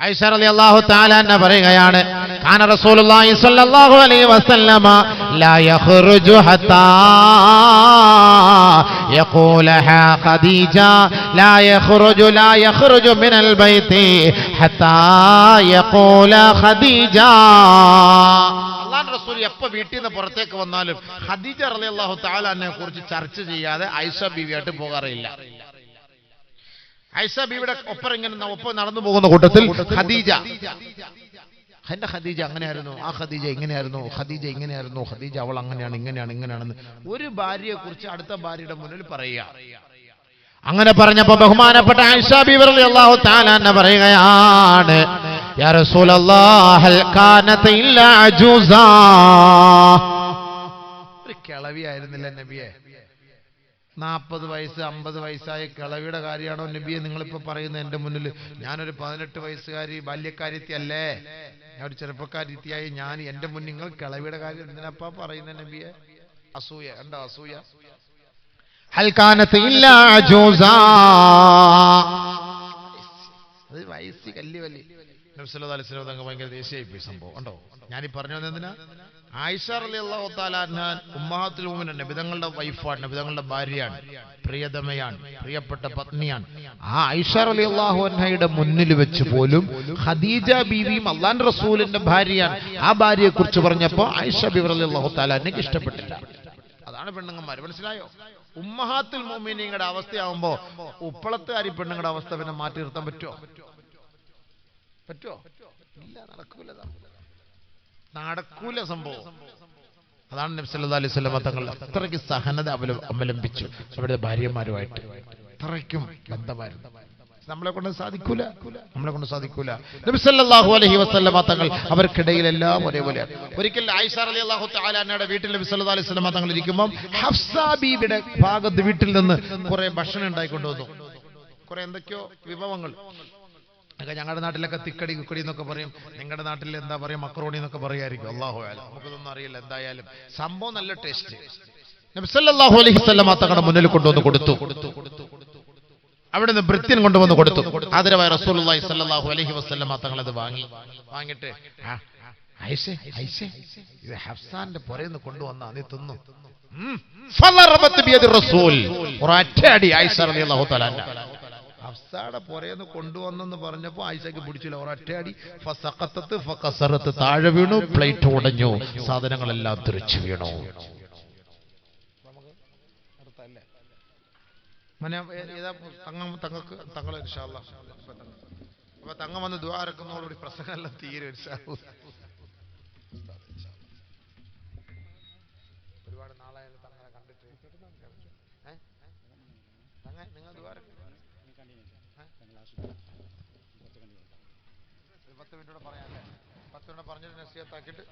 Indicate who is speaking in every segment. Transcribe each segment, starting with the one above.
Speaker 1: ആയിഷ റളിയല്ലാഹു തആല അൻഹ പറയുകയാണ്, കാന റസൂലുള്ളാഹി സ്വല്ലല്ലാഹു അലൈഹി വസല്ലമ ലാ യഖ്റുജു ഹത്താ യഖൂലഹാ ഖദീജ ലാ യഖ്റുജു മിനൽ ബൈതി ഹത്താ യഖൂല ഖദീജ. അല്ലാഹുവിന്റെ റസൂൽ എപ്പോൾ വീട്ടിൽ നിന്ന് പുറത്തേക്ക് വന്നാലും ഖദീജ റളിയല്ലാഹു തആല അൻഹയെ കുറിച്ച് ചർച്ച ചെയ്യാതെ ആയിഷ ബീവിയായിട്ട് പോകാറില്ല. ആയിഷ ബീവിയുടെ ഒപ്പം നടന്നു പോകുന്ന കൂട്ടത്തിൽ ഖദീജ, എന്റെ ഖദീജ അങ്ങനെയായിരുന്നു, ആ ഖദീജ ഇങ്ങനെയായിരുന്നു, ഖദീജ ഇങ്ങനെയായിരുന്നു, ഖദീജ അവൾ അങ്ങനെയാണ് ഇങ്ങനെയാണെന്ന് ഒരു ഭാര്യയെ കുറിച്ച് അടുത്ത ഭാര്യയുടെ മുന്നിൽ പറയുക. അങ്ങനെ പറഞ്ഞപ്പോ ബഹുമാനപ്പെട്ട ആയിഷ ബീവി റളിയല്ലാഹു തആല അൻഹ പറയുകയാണ്, യാ റസൂലല്ലാഹ് ഹൽ കാനത ഇല്ലാ അജൂസാ. ഒരു കിളവിയായിരുന്നില്ല നബിയെ? 40 വയസ്സ് 50 വയസ്സായ കിളവിയുടെ കാര്യമാണോ നബിയെ നിങ്ങളിപ്പോ പറയുന്നത് എന്റെ മുന്നിൽ? ഞാനൊരു 18 വയസ്സുകാരി ബാല്യക്കാരിത്തി അല്ലേ? ഞാൻ ഒരു ചെറുപ്പക്കാരിത്തിയായി ഞാൻ എന്റെ മുന്നിൽ നിങ്ങൾ കിളവിയുടെ കാര്യം എന്തിനാപ്പാ പറയുന്ന നബിയെ? അസൂയ, എന്താ അസൂയ? ഹൽ കാനത ഇല്ലാ അജൂസാ. അത് വയസ്സ് കല്ലുവല്ലി. നബി സല്ലല്ലാഹു അലൈഹി വസല്ലം തങ്ങൾ ഭയങ്കര ദേഷ്യമായി പോയി സംഭവം ഉണ്ടോ? ഞാനീ പറഞ്ഞു എന്തിനാ? ആയിഷ റളിയല്ലാഹു തആല അൻഹ ഉമ്മഹാത്തുൽ മുഅ്മിനീൻ, നബിതങ്ങളുടെ വൈഫാണ്, നബിതങ്ങളുടെ ഭാര്യയാണ്, പ്രിയതമയാണ്, പ്രിയപ്പെട്ട പത്നിയാണ്. ആ ആയിഷ റളിയല്ലാഹു അൻഹയുടെ മുന്നിൽ വെച്ച് പോലും ഖദീജ ബീവിയും അല്ലാഹുവിന്റെ റസൂലിന്റെ ഭാര്യയാണ്. ആ ഭാര്യയെ കുറിച്ച് പറഞ്ഞപ്പോൾ ആയിഷ ബീവി റളിയല്ലാഹു തആല അൻഹയ്ക്ക് ഇഷ്ടപ്പെട്ടില്ല. അതാണ് പെണ്ണുങ്ങന്മാർ, മനസ്സിലായോ? ഉമ്മഹാത്തുൽ മുഅ്മിനീങ്ങളുടെ അവസ്ഥയാവുമ്പോ ഉപ്പളത്തുകാരി പെണ്ണുങ്ങളുടെ അവസ്ഥ പിന്നെ മാറ്റി നിർത്താൻ പറ്റുമോ? ഇല്ല, നടക്കൂല സംഭവം. അതാണ് നബി സല്ലല്ലാഹു അലൈഹി വസല്ലം തങ്ങൾ അത്രയ്ക്ക് സഹനത അവലംബിച്ചു അവരുടെ ഭാര്യമാരുമായിട്ട്. അത്രയ്ക്കും ബന്ധമായിരുന്നു. നമ്മളെ കൊണ്ട് സാധിക്കൂല. നബി സല്ലല്ലാഹു അലൈഹി വസല്ലം തങ്ങൾ അവർക്കിടയിലെല്ലാം ഒരേപോലെയാണ്. ഒരിക്കൽ ആയിഷ റളിയല്ലാഹു തആല അൻഹയുടെ വീട്ടിൽ നബി സല്ലല്ലാഹു അലൈഹി വസല്ലം തങ്ങൾ ഇരിക്കുമ്പോൾ ഹഫ്സ ബീബിയുടെ ഭാഗത്ത് വീട്ടിൽ നിന്ന് കുറെ ഭക്ഷണം ഉണ്ടായിക്കൊണ്ടുവന്നു. കുറെ എന്തൊക്കെയോ വിഭവങ്ങൾ. ഞങ്ങളുടെ നാട്ടിലൊക്കെ തിക്കടി കുക്കടി എന്നൊക്കെ പറയും, നിങ്ങളുടെ നാട്ടിൽ എന്താ പറയാ, മക്രോണി എന്നൊക്കെ പറയായിരിക്കും. അല്ലാഹു അഅലം, നമുക്കിതൊന്നും അറിയില്ല. എന്തായാലും സംഭവം നല്ല ടേസ്റ്റ്. നബി സല്ലല്ലാഹു അലൈഹി വസല്ലം തങ്ങളുടെ മുന്നിൽ കൊണ്ടുവന്ന് കൊടുത്തു. അവിടുന്ന് ഭൃത്യൻ കൊണ്ടുവന്ന് കൊടുത്തു. ആദരവായ റസൂലുള്ളാഹി സ്വല്ലല്ലാഹു അലൈഹി വസല്ലം തങ്ങൾ അത് വാങ്ങിയിട്ട് ആയിഷേ ഇത് ഹഫ്സാന്റെ പുറയെന്ന് കൊണ്ടുവന്ന നീ തിന്നു. ഫളറബത് ബിയദി റസൂൽ, ഒരൊറ്റയടി ആയിഷ റളിയല്ലാഹു തആല ഹഫ്സാടെ പുറയെന്ന് കൊണ്ടുവന്നെന്ന് പറഞ്ഞപ്പോ ആയിഷയ്ക്ക് പിടിച്ചില്ല, ഒരൊറ്റയടി. ഫസഖത്തത് ഫകസറത്, താഴെ വീണു, പ്ലേറ്റ് ഉടഞ്ഞു, സാധനങ്ങളെല്ലാം തെറിച്ചു വീണു. തങ്ങൾ ഇൻഷാ അല്ലാഹ് അപ്പൊ തങ്ങ വന്ന് ദുആ ഇറക്കുന്നതോടുകൂടി പ്രസംഗമെല്ലാം തീരെ ഇൻഷാ അല്ലാഹ്. ഒരുപാട് നാളായാലും തങ്ങളെ കണ്ടിട്ട് നിങ്ങൾ ദുആ 10 മിനിറ്റ് പറയാല്ലേ? 10 മിനിറ്റ് പറഞ്ഞിട്ട് നസീഹത്താക്കിയിട്ട്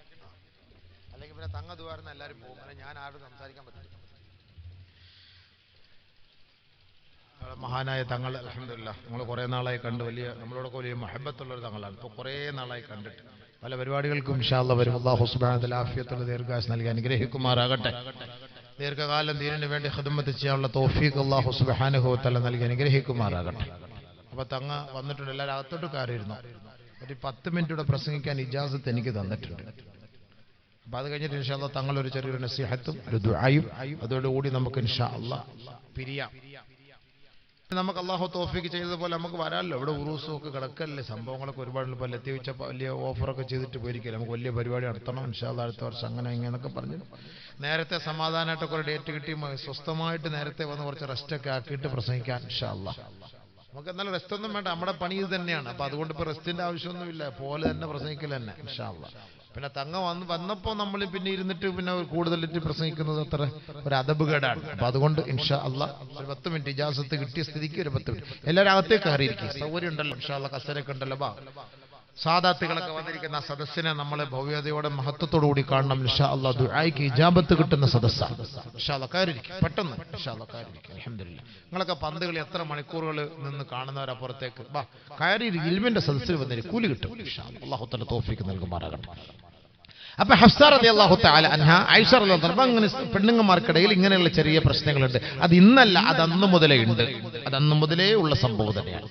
Speaker 1: അല്ലെങ്കിൽ പിന്നെ തങ്ങ ദുആർന്ന് എല്ലാവരും പോകും. അങ്ങനെ ഞാൻ ആരോടും സംസാരിക്കാൻ പറ്റില്ല. മഹാനായ തങ്ങൾ അൽഹംദുലില്ലാഹ് നമ്മൾ കുറേ നാളായി കണ്ട്, നമ്മളോടൊക്കെ വലിയ മഹബത്തുള്ളൊരു തങ്ങളാണ്. ഇപ്പോൾ കുറേ നാളായി കണ്ടിട്ട് പല പരിപാടികൾക്കും ഇൻഷാ അല്ലാഹ് വരും. അല്ലാഹു സുബ്ഹാനഹു വ തആല ആഫിയത്തുള്ള ദീർഘായുസ്സ് നൽകി അനുഗ്രഹിക്കുമാറാകട്ടെ. ദീർഘകാലം ദീനിന് വേണ്ടി ഖിദ്മത്ത് ചെയ്യാനുള്ള തൗഫീഖ് അല്ലാഹു സുബ്ഹാനഹു വ തആല നൽകി അനുഗ്രഹിക്കുമാറാകട്ടെ. അപ്പോൾ തങ്ങ വന്നിട്ടുണ്ട്. എല്ലാവരും അകത്തോട്ട് കയറിയിരുന്നു. ഒരു 10 മിനിറ്റ് പ്രസംഗിക്കാൻ ഇജാസത്ത് എനിക്ക് തന്നിട്ടുണ്ട്. അപ്പം അത് കഴിഞ്ഞിട്ട് ഇൻഷാ അല്ലാഹ് തങ്ങൾ ഒരു ചെറിയൊരു നസീഹത്തും ഒരു ദുആയും അതോടുകൂടി നമുക്ക് ഇൻഷാ അല്ലാഹ് പിരിയാം. നമുക്ക് അല്ലാഹു തൗഫീഖ് ചെയ്തതുപോലെ നമുക്ക് വരാമല്ലോ. ഇവിടെ ഉറൂസും ഒക്കെ കിടക്കല്ലേ, സംഭവങ്ങളൊക്കെ ഒരുപാട്. ഇപ്പോൾ ലത്തീഫ വലിയ ഓഫറൊക്കെ ചെയ്തിട്ട് പോയിരിക്കില്ല. നമുക്ക് വലിയ പരിപാടി നടത്തണം ഇൻഷാ അല്ലാഹ് അടുത്ത വർഷം, അങ്ങനെ ഇങ്ങനെയൊക്കെ പറഞ്ഞു. നേരത്തെ സമാധാനമായിട്ടൊക്കെ ഒരു ഡേറ്റ് കിട്ടി സ്വസ്ഥമായിട്ട് നേരത്തെ വന്ന് കുറച്ച് റെസ്റ്റൊക്കെ ആക്കിയിട്ട് പ്രസംഗിക്കാൻ ഇൻഷാ അല്ലാഹ്. നമുക്ക് എന്നാലും റെസ്റ്റ് ഒന്നും വേണ്ട, നമ്മുടെ പണി ഇത് തന്നെയാണ്. അപ്പോൾ അതുകൊണ്ട് ഇപ്പോൾ റെസ്റ്റിൻ്റെ ആവശ്യമൊന്നുമില്ല, പോലെ തന്നെ പ്രസംഗിക്കൽ തന്നെ ഇൻഷാ അല്ലാഹ്. പിന്നെ തങ്ങ വന്നപ്പോൾ നമ്മൾ പിന്നെ ഇരുന്നിട്ട് പിന്നെ കൂടുതലിട്ട് പ്രസംഗിക്കുന്നത് അത്ര ഒരു അദബുകേടാണ്. അപ്പം അതുകൊണ്ട് ഇൻഷാ അല്ലാഹ് ഒരു 10 മിനിറ്റ് ഇജാസത്ത് കിട്ടിയ സ്ഥിതിക്ക് ഒരു 10 മിനിറ്റ് എല്ലാവരും അകത്തേക്ക് കയറിയിരിക്കും. സൗകര്യം ഉണ്ടല്ലോ ഇൻഷാ അല്ലാഹ്, കസേരയൊക്കെ ഉണ്ടല്ലോ. സാദാത്തുകളൊക്കെ വന്നിരിക്കുന്ന സദസ്സിനെ നമ്മളെ ഭവ്യതയോടെ മഹത്വത്തോടുകൂടി കാണണം ഇൻഷാ അല്ലാഹ്. ദുആയ്ക്ക് ഇജാബത്ത് കിട്ടുന്ന സദസ്സാണ് ഇൻഷാ അല്ലാഹ്. കയറിയിരിക്കും പെട്ടെന്ന് ഇൻഷാ അല്ലാഹ്, കയറിയിരിക്കും. അൽഹംദുലില്ലാഹ്. നിങ്ങളൊക്കെ പന്തുകളി എത്ര മണിക്കൂറുകൾ നിന്ന് കാണുന്നവരപ്പുറത്തേക്ക് കയറി ഇൽമിന്റെ സദസ്സിൽ വന്നൊരു കൂലി കിട്ടും ഇൻഷാ അല്ലാഹ്. അല്ലാഹു തആല തൗഫീഖ് നൽകുമാറാകട്ടെ. അപ്പൊ ഹഫ്സ റളിയല്ലാഹു തആല അൻഹ, ആയിഷ റളിയല്ലാഹു അൻഹ, അങ്ങനെ പെണ്ണുങ്ങന്മാർക്കിടയിൽ ഇങ്ങനെയുള്ള ചെറിയ പ്രശ്നങ്ങളുണ്ട്. അത് ഇന്നല്ല, അത് അന്ന് മുതലേ ഉണ്ട്. അത് അന്ന് മുതലേ ഉള്ള സംഭവം തന്നെയാണ്.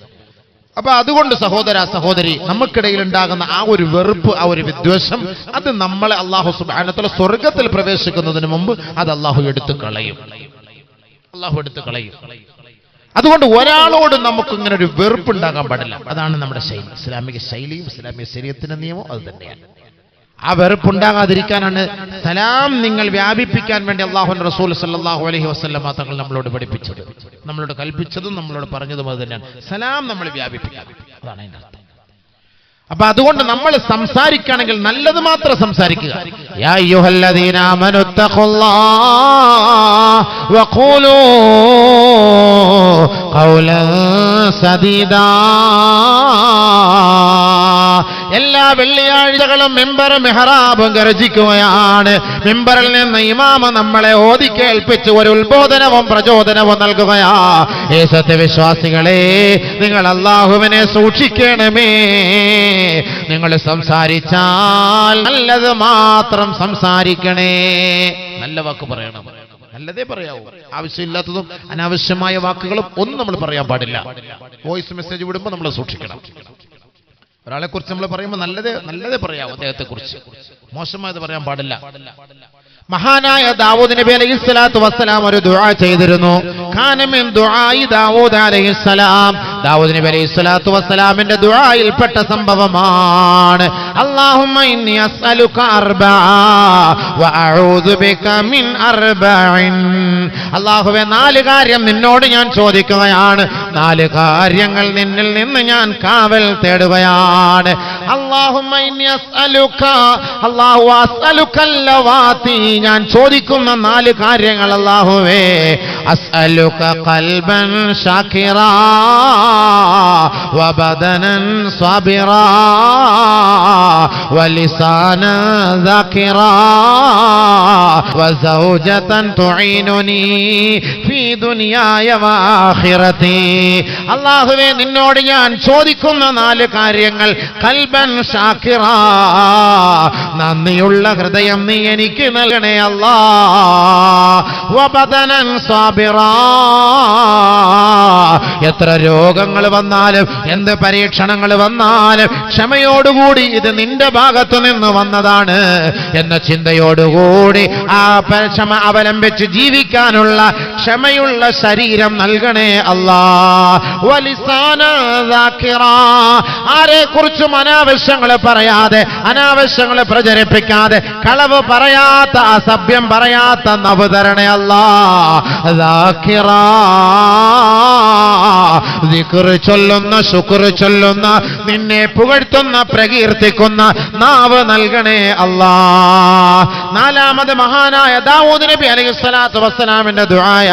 Speaker 1: അപ്പൊ അതുകൊണ്ട് സഹോദര സഹോദരി, നമുക്കിടയിൽ ഉണ്ടാകുന്ന ആ ഒരു വെറുപ്പ്, ആ ഒരു വിദ്വേഷം, അത് നമ്മളെ അല്ലാഹു സുബ്ഹാനഹു വ തആല സ്വർഗ്ഗത്തിൽ പ്രവേശിക്കുന്നതിന് മുമ്പ് അത് അല്ലാഹു എടുത്തു കളയും. അതുകൊണ്ട് ഒരാളോട് നമുക്ക് ഇങ്ങനെ ഒരു വെറുപ്പുണ്ടാകാൻ പാടില്ല. അതാണ് നമ്മുടെ ശൈലി. ഇസ്ലാമിക ശൈലിയും ഇസ്ലാമിക ശരീഅത്തിന്റെ നിയമവും അത് തന്നെയാണ്. ആ വെറുപ്പുണ്ടാകാതിരിക്കാനാണ് സലാം നിങ്ങൾ വ്യാപിപ്പിക്കാൻ വേണ്ടി അല്ലാഹുവിന്റെ റസൂൽ സല്ലല്ലാഹു അലൈഹി വസല്ലം തങ്ങൾ നമ്മളോട് പഠിപ്പിച്ചത്, നമ്മളോട് കൽപ്പിച്ചതും നമ്മളോട് പറഞ്ഞതും അത് തന്നെയാണ്. സലാം നമ്മൾ വ്യാപിപ്പിക്കുക, അതാണ് അതിന്റെ അർത്ഥം. അപ്പൊ അതുകൊണ്ട് നമ്മൾ സംസാരിക്കുകയാണെങ്കിൽ നല്ലത് മാത്രം സംസാരിക്കുക. യാ അയ്യുഹല്ലദീന ആമനു തഖുല്ലാഹ വഖൂലൂ ഖൗലൻ സദീദാ. എല്ലാ വെള്ളിയാഴ്ചകളും മിമ്പർ മെഹ്റാബും ഗർജിക്കുകയാണ്. മിമ്പറിൽ നിന്ന് ഇമാമ നമ്മളെ ഓതി കേൾപ്പിച്ച് ഒരു ഉത്ബോധനവും പ്രചോദനവും നൽകുകയാ. ഏ സത്യവിശ്വാസികളെ, നിങ്ങൾ അല്ലാഹുവിനെ സൂക്ഷിക്കണമേ. നിങ്ങൾ സംസാരിച്ചാൽ നല്ലത് മാത്രം സംസാരിക്കണേ. നല്ല വാക്ക് പറയണം, നല്ലതേ പറയാവൂ. ആവശ്യമില്ലാത്തതും അനാവശ്യമായ വാക്കുകളും ഒന്നും നമ്മൾ പറയാൻ പാടില്ല. വോയിസ് മെസ്സേജ് വിടുമ്പോൾ നമ്മൾ സൂക്ഷിക്കണം. ഒരാളെ കുറിച്ച് നമ്മൾ പറയുമ്പോൾ നല്ലതേ പറയാവൂ. അദ്ദേഹത്തെ കുറിച്ച് മോശമായത് പറയാൻ പാടില്ല. മഹാനായ ദാവൂദ് നബി അലൈഹിസ്സലാത്തു വസ്സലാം ഒരു ദുആ ചെയ്തിരുന്നു. കാന മിൻ ദുആഇ ദാവൂദ് അലൈഹിസ്സലാം. ദാവൂദ് നബി അലൈഹിസ്സലാത്തു വസ്സലാമിന്റെ ദുആയിൽപ്പെട്ട സംഭവമാണ് അല്ലാഹുമ്മ ഇന്നി അസ്അലുക അർബഅ വ അഊദു ബിക മിൻ അർബഇൻ. അല്ലാഹുവേ, 4 കാര്യം നിന്നോട് ഞാൻ ചോദിക്കുകയാണ്, 4 കാര്യങ്ങൾ നിന്നിൽ നിന്ന് ഞാൻ കാവൽ തേടുകയാണ്. അല്ലാഹുമ്മ ഇന്നി അസ്അലുക, അല്ലാഹു അസ്അലുകൽ ലവാതി, ഞാൻ ചോദിക്കുന്ന 4 കാര്യങ്ങൾ അല്ലാഹുവേ. അസ്അലുക ഖൽബൻ ശാകിറാ വബദനൻ സബിറാ വലിസാനൻ ദാകിറാ വസൗജതൻ തുഈനുനി ഫീ ദുനിയായ വആഖിറതി. അല്ലാഹുവേ, നിന്നോട് ഞാൻ ചോദിക്കുന്ന 4 കാര്യങ്ങൾ. ഖൽബൻ ശാകിറാ, നന്ദിയുള്ള ഹൃദയം നീ എനിക്ക് നൽകണേ അല്ലാ. വബദനൻ സബിറാ, എത്ര രോഗങ്ങൾ വന്നാലും എന്ത് പരീക്ഷണങ്ങൾ വന്നാലും ക്ഷമയോടുകൂടി ഇത് നിന്റെ ഭാഗത്തു നിന്ന് വന്നതാണ് എന്ന ചിന്തയോടുകൂടി ആ ക്ഷമ അവലംബിച്ച് ജീവിക്കാനുള്ള ക്ഷമയുള്ള ശരീരം നൽകണേ അല്ലാ. വലിസാന ദാകിറാ, ആരെ കുറിച്ചും അനാവശ്യങ്ങൾ പറയാതെ, അനാവശ്യങ്ങൾ പ്രചരിപ്പിക്കാതെ, കളവ് പറയാത്ത, അസഭ്യം പറയാത്ത നവ് തരണേ അല്ലാ. ദാകിറാ, ദിക്ർ ചൊല്ലുന്ന, ശുക്ർ ചൊല്ലുന്ന, നിന്നെ പുകഴ്ത്തുന്ന, പ്രകീർത്തിക്കുന്ന നാവ് നൽകണേ അല്ലാ. 4ാമത് മഹാനായ ദാവൂദ് നബി അലൈഹിസ്സലാത്തു വസ്സലാമിന്റെ ദുആയ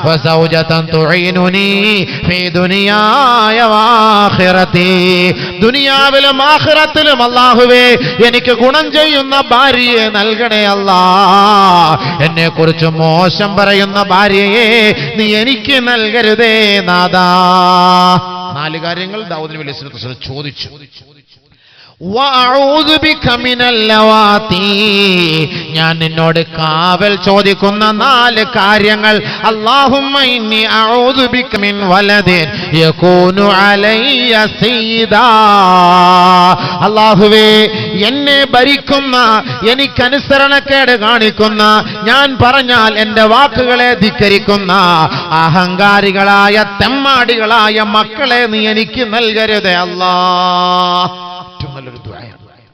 Speaker 1: വസൗജതൻ തുഈനുനി ഫീ ദുനിയായ വആഖിറതി. ദുനിയാവിലും ആഖിറത്തിലും അല്ലാഹുവേ, എനിക്ക് ഗുണം ചെയ്യുന്ന ഭാര്യയെ നൽകണേ അല്ലാ. എന്നെ കുറിച്ച് മോശം പറയുന്ന ഭാര്യയെ നീ എനിക്ക് നൽകരുതേ നാദാ. 4 കാര്യങ്ങൾ ദാവൂദ് നബി അലൈഹിസ്സലാത്തു വസ്സലാം ചോദിച്ചു. വഅഊദു ബിക മിനൽ ലവാതി, ഞാൻ നിന്നോട് കാവൽ ചോദിക്കുന്ന 4 കാര്യങ്ങൾ. അല്ലാഹുമ്മ ഇന്നി അഊദു ബിക മിൻ വലദിൻ യകൂനു അലയ്യ സയ്യിദാ. അല്ലാഹുവേ, എന്നെ ഭരിക്കുന്ന, എനിക്കനുസരണക്കേട് കാണിക്കുന്ന, ഞാൻ പറഞ്ഞാൽ എന്റെ വാക്കുകളെ ധിക്കരിക്കുന്ന അഹങ്കാരികളായ തെമ്മാടികളായ മക്കളെ നീ എനിക്ക് നൽകരുതേ അല്ലാ.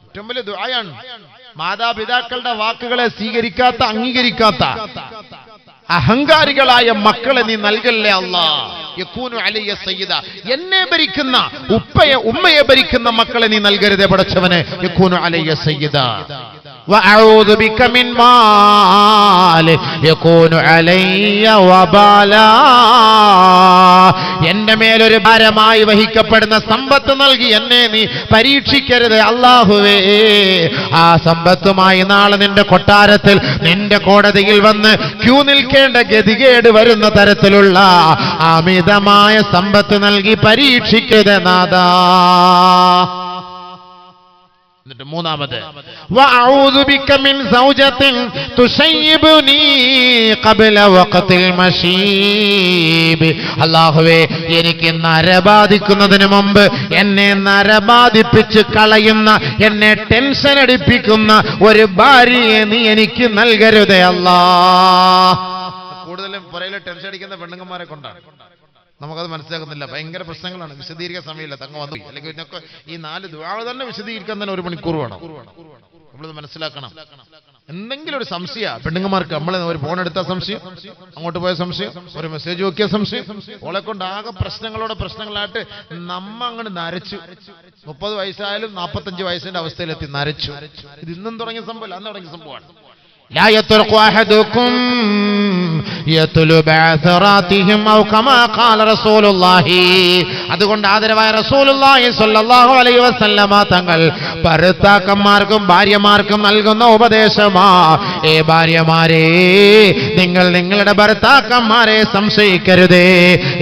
Speaker 1: ഏറ്റവും വലിയ ദുആയാണ്. മാതാപിതാക്കളുടെ വാക്കുകളെ സ്വീകരിക്കാത്ത, അംഗീകരിക്കാത്ത അഹങ്കാരികളായ മക്കളെ നീ നൽകല്ലേ അല്ലാ. യകൂനു അലയ്യ സയ്യിദ, എന്നെ ഭരിക്കുന്ന, ഉമ്മയെ ഭരിക്കുന്ന മക്കളെ നീ നൽകരുതേ പടച്ചവനെ. യകൂനു അലയ്യ സയ്യിദ. വഅഊദു ബിക മിൻ മാൽ യകൂനു അലയ്യ വബാലാ, എന്റെ മേലൊരു ഭാരമായി വഹിക്കപ്പെടുന്ന സമ്പത്ത് നൽകി എന്നെ നീ പരീക്ഷിക്കരുത് അല്ലാഹുവേ. ആ സമ്പത്തുമായി നാളെ നിന്റെ കൊട്ടാരത്തിൽ, നിന്റെ കോടതിയിൽ വന്ന് ക്യൂ നിൽക്കേണ്ട ഗതികേട് വരുന്ന തരത്തിലുള്ള അമിതമായ സമ്പത്ത് നൽകി പരീക്ഷിക്കരുത് നാദാ. എന്നിട്ട് മൂന്നാമത് വഅഊദു ബിക മിൻ സൗജത്തിൻ തുശയ്യിബുനി ഖബ്ല വഖത്തിൽ മശീബ്. അല്ലാഹുവേ, എനിക്ക് നരബാധിക്കുന്നതിന് മുമ്പ് എന്നെ നരബാധിപ്പിച്ച് കളയുന്ന, എന്നെ ടെൻഷൻ അടിപ്പിക്കുന്ന ഒരു ഭാര്യയെ നീ എനിക്ക് നൽകരുതേ അല്ലാഹ്. കൂടുതലും പുറയിലെ ടെൻഷൻ അടിക്കുന്ന പെണ്ണുങ്ങന്മാരെ കൊണ്ടാണ്. നമുക്കത് മനസ്സിലാക്കുന്നില്ല. ഭയങ്കര പ്രശ്നങ്ങളാണ്. വിശദീകരിക്കാൻ സമയമില്ല. തങ്ങ വന്നു അല്ലെങ്കിൽ ഇതിനൊക്കെ ഈ 4 ദുആ തന്നെ വിശദീകരിക്കാൻ തന്നെ 1 മണിക്കൂർ വേണം. നമ്മളത് മനസ്സിലാക്കണം. എന്തെങ്കിലും ഒരു സംശയ പെണ്ണുങ്ങന്മാർക്ക്, നമ്മൾ ഒരു ഫോൺ എടുത്ത സംശയം, അങ്ങോട്ട് പോയ സംശയം, ഒരു മെസ്സേജ് നോക്കിയ സംശയം, ഓളെ കൊണ്ട് ആകെ പ്രശ്നങ്ങളായിട്ട് നമ്മ അങ്ങോട്ട് നരച്ചു. 30 വയസ്സായാലും 45 വയസ്സിന്റെ അവസ്ഥയിലെത്തി നരച്ചു. ഇത് ഇന്നും തുടങ്ങിയ സംഭവം, അന്ന് തുടങ്ങിയ സംഭവമാണ്. لا يطرق أحدكم يطلب عثراتهم أو كما قال رسول الله. അതുകൊണ്ട് ആദരവായ റസൂലുള്ളാഹി സ്വല്ലല്ലാഹു അലൈഹി വസല്ലമ തങ്ങൾ ഭർത്താക്കന്മാർക്കും ഭാര്യമാർക്കും നൽകുന്ന ഉപദേശമാ, ഏ ഭാര്യമാരെ, നിങ്ങൾ നിങ്ങളുടെ ഭർത്താക്കന്മാരെ സംശയിക്കരുതേ.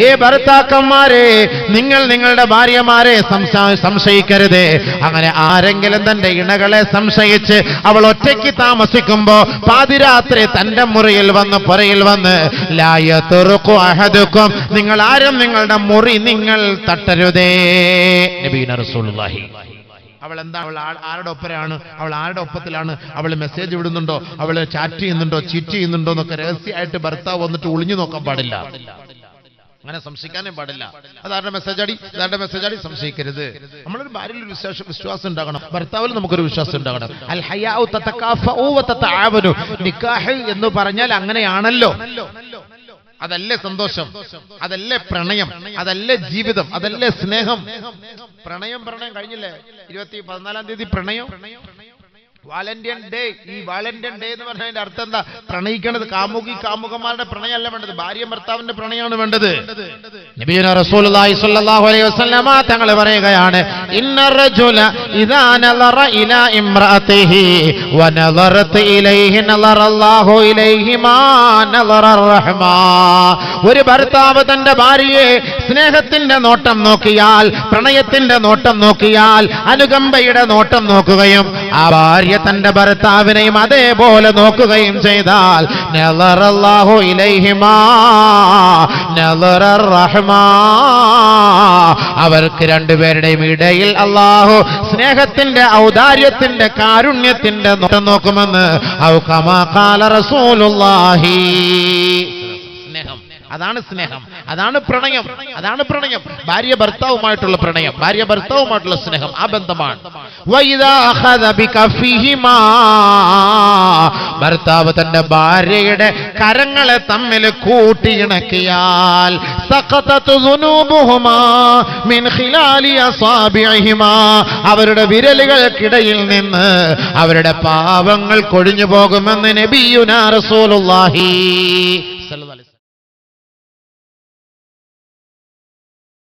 Speaker 1: ഏ ഭർത്താക്കന്മാരെ, നിങ്ങൾ നിങ്ങളുടെ ഭാര്യമാരെ സംശയിക്കരുതേ. അങ്ങനെ ആരെങ്കിലും തന്റെ ഇണകളെ സംശയിച്ച് അവൾ ഒറ്റയ്ക്ക് താമസിക്കുമ്പോ പാതിരാത്രി തന്റെ മുറിയിൽ വന്ന് പുറയിൽ വന്ന് ലാ യത്റുഖു അഹദുക്കും, നിങ്ങൾ ആരും നിങ്ങളുടെ മുറി നിങ്ങൾ തട്ടരുതേ. നബിയുനാ റസൂലുള്ളാഹി. അവൾ എന്താ, അവൾ ആരുടെ ഒപ്പരാണ്, അവൾ ആരുടെ ഒപ്പത്തിലാണ്, അവൾ മെസ്സേജ് വിടുന്നുണ്ടോ, അവൾ ചാറ്റ് ചെയ്യുന്നുണ്ടോ, ചീറ്റ് ചെയ്യുന്നുണ്ടോ എന്നൊക്കെ രഹസ്യമായിട്ട് ഭർത്താവ് വന്നിട്ട് ഒളിഞ്ഞു നോക്കാൻ പാടില്ല. അങ്ങനെ സംശയിക്കാനേ പാടില്ല. അതാരുടെ മെസ്സേജ് അടി സംശയിക്കരുത്. നമ്മളൊരു ഭാര്യയിൽ ഒരു വിശ്വാസം ഉണ്ടാകണം, ഭർത്താവിൽ നമുക്കൊരു വിശ്വാസം ഉണ്ടാകണം. അൽ ഹയാഉ തതകാഫഉ വതതആവനു. നിക്കാഹ് എന്ന് പറഞ്ഞാൽ അങ്ങനെയാണല്ലോ. അതല്ലേ സന്തോഷം, അതല്ലേ പ്രണയം, അതല്ലേ ജീവിതം, അതല്ലേ സ്നേഹം. പ്രണയം കഴിഞ്ഞില്ലേ? 14-ാം തീയതി പ്രണയം, വാലന്റൈൻ ഡേ. ഈ വാലന്റൈൻ ഡേ എന്ന് പറഞ്ഞതിന്റെ അർത്ഥം എന്താ? പ്രണയിക്കണത് കാമുകന്മാരുടെ പ്രണയമല്ല വേണ്ടത്, ഭാര്യ ഭർത്താവിന്റെ പ്രണയമാണ് വേണ്ടത്. നബിയുനാ റസൂലുള്ളാഹി സ്വല്ലല്ലാഹു അലൈഹി വസല്ലമ തങ്ങൾ പറയുകയാണ്, ഇന്നർ റജുല ഇദാ നളറ ഇലാ ഇംറഅതിഹി വനളറത ഇലൈഹി നളറല്ലാഹു ഇലൈഹി മാ നളറർ റഹ്മാ. ഒരു ഭർത്താവ് തന്റെ ഭാര്യയെ സ്നേഹത്തിന്റെ നോട്ടം നോക്കിയാൽ, പ്രണയത്തിന്റെ നോട്ടം നോക്കിയാൽ, അനുകമ്പയുടെ നോട്ടം നോക്കുകയും ആ ഭാര്യ തന്റെ ഭർത്താവിനെയും അതേപോലെ നോക്കുകയും ചെയ്താൽ നളറല്ലാഹു ഇലൈഹിമാ നളറർ റഹ്മാ, അവർക്ക് രണ്ടുപേരുടെയും ഇടയിൽ അല്ലാഹു സ്നേഹത്തിന്റെ, ഔദാര്യത്തിന്റെ, കാരുണ്യത്തിന്റെ നോട്ടം നോക്കുമെന്ന് ഔ കമാ ഖാല റസൂലുള്ളാഹി. സ്നേഹം, അതാണ് സ്നേഹം, അതാണ് പ്രണയം, അതാണ് പ്രണയം. ഭാര്യ ഭർത്താവുമായിട്ടുള്ള പ്രണയം, ഭാര്യ ഭർത്താവുമായിട്ടുള്ള സ്നേഹം, ആ ബന്ധമാണ്. ഭർത്താവ് തന്റെ ഭാര്യയുടെ കരങ്ങളെ തമ്മിൽ കൂട്ടിയിണക്കിയാൽ അവരുടെ വിരലുകൾക്കിടയിൽ നിന്ന് അവരുടെ പാപങ്ങൾ കൊഴിഞ്ഞു പോകുമെന്ന് നബിയുനാ റസൂലുള്ളാഹി.